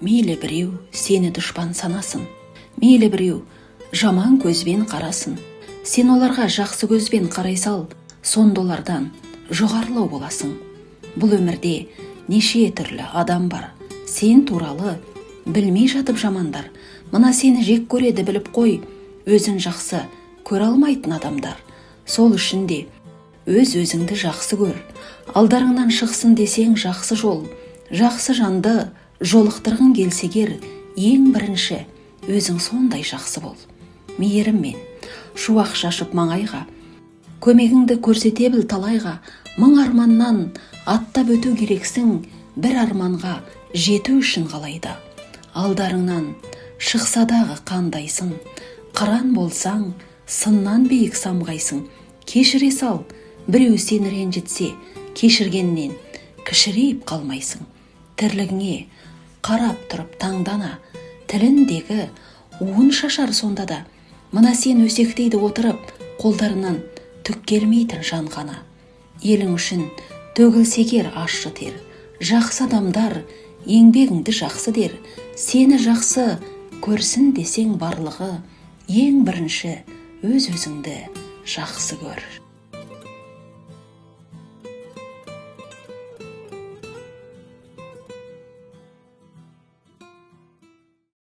Мейлі біреу сені дұшпан санасын, мейлі біреу жаман көзбен қарасын, сен оларға жақсы көзбен қарай сал, сонда олардан жоғарылау боласың. Бұл өмірде неше түрлі адам бар, сен туралы білмей жатып жамандар. Мына сені жек көреді біліп қой, өзін жақсы көре алмайтын адамдар. Сол үшін де өз-өзіңді жақсы көр. Алдарыңнан шықсын десең жақсы жол, жақсы жанды жолықтырғың келсегер, ең бірінші өзің сондай жақсы бол. Мейіріммен шуақ шашып маңайға, көмегіңді көрсете біл талайға. Мың арманнан аттап өту керексің, бір арманға жету үшін қалайда. Алдарыңнан шықса дағы қандайсың, қыран болсаң, сыннан биік самғайсың. Кешіре сал, біреу сені ренжітсе, кешіргеннен кішірейіп қалмайсың. Тірлігіңе қарап тұрып таңдана, тіліндегі уын шашар сонда да. Мына сен өсектейді отырып, қолдарынан түк келмейтін жан ғана. Елің үшін төгілсегер ащы тер, жақсы адамдар еңбегіңді жақсы дер. Сені жақсы көрсін десең барлығы, ең бірінші өз-өзіңді жақсы көр.